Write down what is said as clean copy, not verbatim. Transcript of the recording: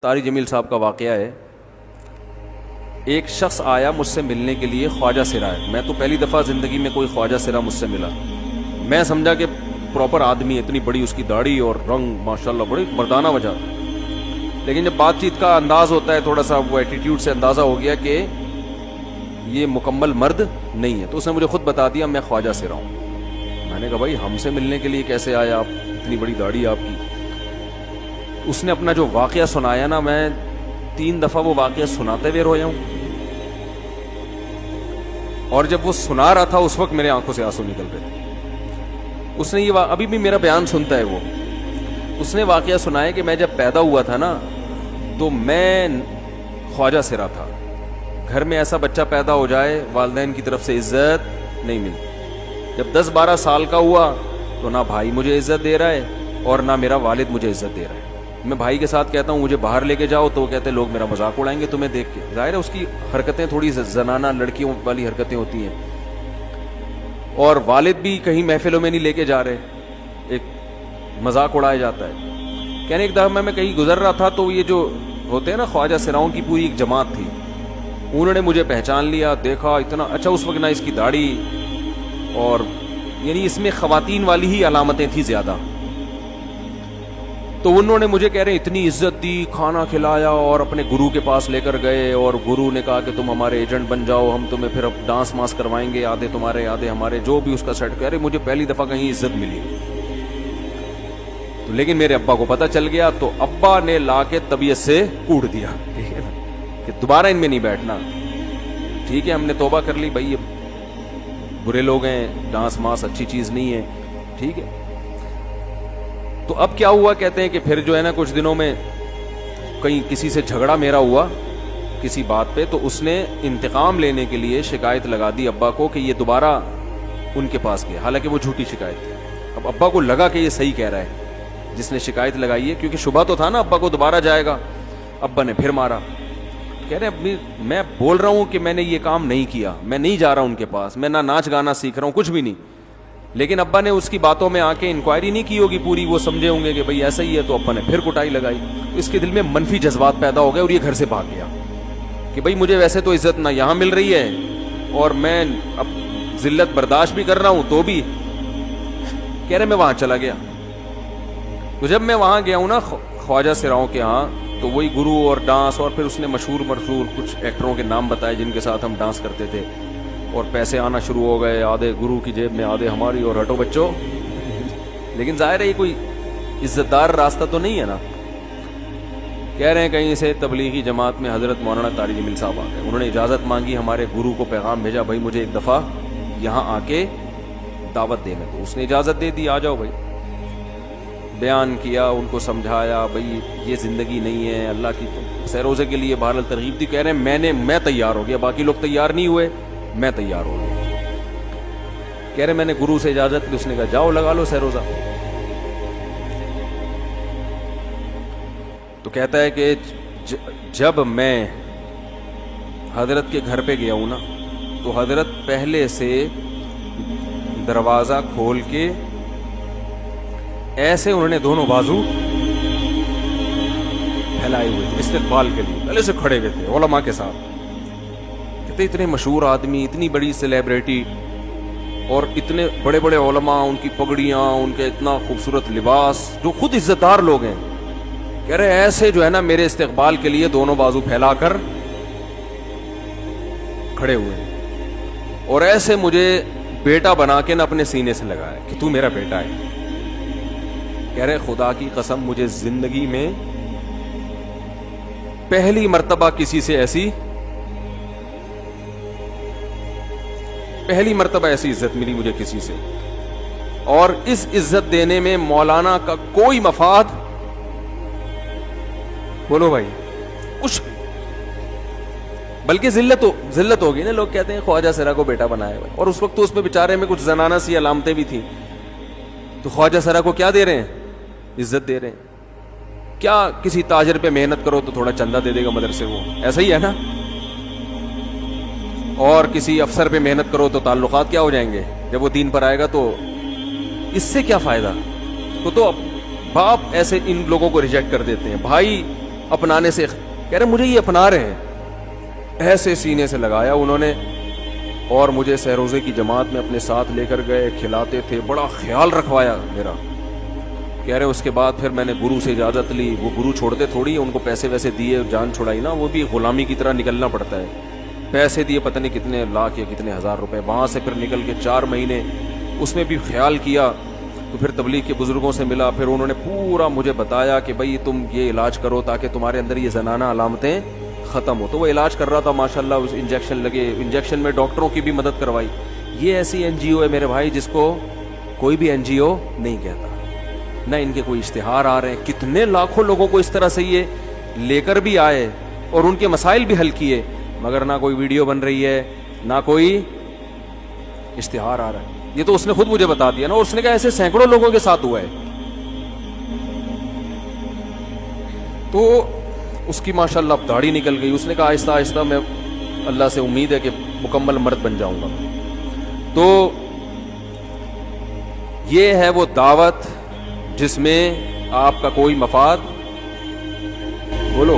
طارق جمیل صاحب کا واقعہ ہے. ایک شخص آیا مجھ سے ملنے کے لیے، خواجہ سرا ہے. میں تو پہلی دفعہ زندگی میں کوئی خواجہ سرا مجھ سے ملا. میں سمجھا کہ پراپر آدمی، اتنی بڑی اس کی داڑھی اور رنگ ماشاءاللہ بڑی مردانہ وجہ. لیکن جب بات چیت کا انداز ہوتا ہے تھوڑا سا، وہ ایٹیٹیوڈ سے اندازہ ہو گیا کہ یہ مکمل مرد نہیں ہے. تو اس نے مجھے خود بتا دیا میں خواجہ سرا ہوں. میں نے کہا بھائی ہم سے ملنے کے لیے کیسے آیا آپ، اتنی بڑی داڑھی آپ کی. اس نے اپنا جو واقعہ سنایا نا، میں 3 دفعہ وہ واقعہ سناتے ہوئے رویا ہوں. اور جب وہ سنا رہا تھا اس وقت میرے آنکھوں سے آنسو نکل رہے تھے. اس نے یہ ابھی بھی میرا بیان سنتا ہے. اس نے واقعہ سنایا کہ میں جب پیدا ہوا تھا نا تو میں خواجہ سرا تھا. گھر میں ایسا بچہ پیدا ہو جائے والدین کی طرف سے عزت نہیں ملتی. جب 10-12 سال کا ہوا تو نہ بھائی مجھے عزت دے رہا ہے اور نہ میرا والد مجھے عزت دے رہا ہے. میں بھائی کے ساتھ کہتا ہوں مجھے باہر لے کے جاؤ تو وہ کہتے ہیں لوگ میرا مذاق اڑائیں گے تمہیں دیکھ کے. ظاہر ہے اس کی حرکتیں تھوڑی زنانہ لڑکیوں والی حرکتیں ہوتی ہیں. اور والد بھی کہیں محفلوں میں نہیں لے کے جا رہے، ایک مذاق اڑایا جاتا ہے. کہنے ایک دفعہ میں کہیں گزر رہا تھا تو یہ جو ہوتے ہیں نا خواجہ سراؤں کی پوری ایک جماعت تھی. انہوں نے مجھے پہچان لیا، دیکھا اتنا اچھا. اس وقت نہ اس کی داڑھی اور یعنی اس میں خواتین والی ہی علامتیں تھیں زیادہ. تو انہوں نے مجھے کہہ رہے اتنی عزت دی، کھانا کھلایا اور اپنے گرو کے پاس لے کر گئے. اور گرو نے کہا کہ تم ہمارے ایجنٹ بن جاؤ، ہم تمہیں پھر اب ڈانس ماس کروائیں گے، آدھے تمہارے آدھے ہمارے، جو بھی اس کا سیٹ. کہہ رہے مجھے پہلی دفعہ کہیں عزت ملی. تو لیکن میرے ابا کو پتہ چل گیا تو ابا نے لا کے طبیعت سے کوڑ دیا کہ دوبارہ ان میں نہیں بیٹھنا. ٹھیک ہے ہم نے توبہ کر لی بھائی، یہ برے لوگ ہیں، ڈانس ماس اچھی چیز نہیں ہے. ٹھیک ہے. تو اب کیا ہوا، کہتے ہیں کہ پھر جو ہے نا کچھ دنوں میں کہیں کسی سے جھگڑا میرا ہوا کسی بات پہ، تو اس نے انتقام لینے کے لیے شکایت لگا دی ابا کو کہ یہ دوبارہ ان کے پاس گیا. حالانکہ وہ جھوٹی شکایت تھی. اب ابا کو لگا کہ یہ صحیح کہہ رہا ہے جس نے شکایت لگائی ہے، کیونکہ شبہ تو تھا نا ابا کو دوبارہ جائے گا. ابا نے پھر مارا. کہہ رہے ابھی میں بول رہا ہوں کہ میں نے یہ کام نہیں کیا، میں نہیں جا رہا ان کے پاس، میں نہ ناچ گانا سیکھ رہا ہوں، کچھ بھی نہیں. لیکن ابا نے اس کی باتوں میں آ کے انکوائری نہیں کی ہوگی پوری، وہ سمجھے ہوں گے کہ بھئی ایسا ہی ہے. تو ابا نے پھر کٹائی لگائی. تو اس کے دل میں منفی جذبات پیدا ہو گئے اور یہ گھر سے بھاگ گیا کہ بھئی مجھے ویسے تو عزت نہ یہاں مل رہی ہے اور میں اب ذلت برداشت بھی کر رہا ہوں تو بھی. کہہ رہے میں وہاں چلا گیا. تو جب میں وہاں گیا ہوں نا خواجہ سراؤں کے ہاں، تو وہی گرو اور ڈانس، اور پھر اس نے مشہور کچھ ایکٹروں کے نام بتائے جن کے ساتھ ہم ڈانس کرتے تھے. اور پیسے آنا شروع ہو گئے، آدھے گرو کی جیب میں آدھے ہماری، اور ہٹو بچوں. لیکن ظاہر ہے یہ کوئی عزت دار راستہ تو نہیں ہے نا. کہہ رہے ہیں کہیں سے تبلیغی جماعت میں حضرت مولانا طارق جمیل صاحب آ گئے. انہوں نے اجازت مانگی، ہمارے گرو کو پیغام بھیجا بھائی مجھے ایک دفعہ یہاں آ کے دعوت دینے. تو اس نے اجازت دے دی، آ جاؤ بھائی. بیان کیا، ان کو سمجھایا بھائی یہ زندگی نہیں ہے، اللہ کی سیروزے کے لیے بہرحال ترغیب دی. کہہ رہے ہیں میں تیار ہو گیا، باقی لوگ تیار نہیں ہوئے، میں تیار ہو گیا. کہہ رہے میں نے گرو سے اجازت لی. اس نے کہا جاؤ لگا لو سیروزہ. تو کہتا ہے کہ جب میں حضرت کے گھر پہ گیا ہوں نا تو حضرت پہلے سے دروازہ کھول کے ایسے انہوں نے دونوں بازو پھیلائے ہوئے تھے استقبال کے لیے، پہلے سے کھڑے ہوئے تھے علماء کے ساتھ. کہتے اتنے مشہور آدمی، اتنی بڑی سیلیبریٹی اور اتنے بڑے بڑے علماء، ان کی پگڑیاں، ان کے اتنا خوبصورت لباس، جو خود عزت دار لوگ ہیں. کہہ رہے ایسے جو ہے نا میرے استقبال کے لیے دونوں بازو پھیلا کر کھڑے ہوئے اور ایسے مجھے بیٹا بنا کے نا اپنے سینے سے لگایا کہ تو میرا بیٹا ہے. کہہ رہے خدا کی قسم مجھے زندگی میں پہلی مرتبہ ایسی عزت ملی مجھے کسی سے. اور اس عزت دینے میں مولانا کا کوئی مفاد، بولو بھائی، کچھ بھی، بلکہ ذلت ہوگی نا. لوگ کہتے ہیں خواجہ سرا کو بیٹا بنایا ہوا، اور اس وقت تو اس میں بیچارے میں کچھ زنانہ سی علامتیں بھی تھیں. تو خواجہ سرا کو کیا دے رہے ہیں؟ عزت دے رہے ہیں. کیا کسی تاجر پہ محنت کرو تو تھوڑا چندہ دے دے گا مدرسے کو، ایسا ہی ہے نا. اور کسی افسر پہ محنت کرو تو تعلقات کیا ہو جائیں گے جب وہ دین پر آئے گا. تو اس سے کیا فائدہ؟ تو باپ ایسے ان لوگوں کو ریجیکٹ کر دیتے ہیں. بھائی اپنانے سے کہہ رہے مجھے یہ اپنا رہے ہیں، ایسے سینے سے لگایا انہوں نے، اور مجھے سہروزے کی جماعت میں اپنے ساتھ لے کر گئے، کھلاتے تھے، بڑا خیال رکھوایا میرا۔ کہہ رہے اس کے بعد پھر میں نے گرو سے اجازت لی، وہ گرو چھوڑتے تھوڑی، ان کو پیسے ویسے دیے، جان چھڑائی نا، وہ بھی غلامی کی طرح نکلنا پڑتا ہے، پیسے دیے پتہ نہیں کتنے لاکھ یا کتنے ہزار روپے، وہاں سے پھر نکل کے 4 مہینے اس میں بھی خیال کیا، تو پھر تبلیغ کے بزرگوں سے ملا، پھر انہوں نے پورا مجھے بتایا کہ بھائی تم یہ علاج کرو تاکہ تمہارے اندر یہ زنانہ علامتیں ختم ہو۔ تو وہ علاج کر رہا تھا ماشاءاللہ، اس انجیکشن لگے، انجیکشن میں ڈاکٹروں کی بھی مدد کروائی۔ یہ ایسی این جی او ہے میرے بھائی جس کو کوئی بھی این جی او نہیں کہتا، نہ ان کے کوئی اشتہار آ رہے ہیں، کتنے لاکھوں لوگوں کو اس طرح سے یہ لے کر بھی آئے اور ان کے مسائل بھی حل کیے، مگر نہ کوئی ویڈیو بن رہی ہے، نہ کوئی اشتہار آ رہا ہے۔ یہ تو اس نے خود مجھے بتا دیا نا، اور اس نے کہا ایسے سینکڑوں لوگوں کے ساتھ ہوا ہے۔ تو اس کی ماشاءاللہ اب داڑھی نکل گئی، اس نے کہا آہستہ آہستہ میں اللہ سے امید ہے کہ مکمل مرد بن جاؤں گا۔ تو یہ ہے وہ دعوت جس میں آپ کا کوئی مفاد، بولو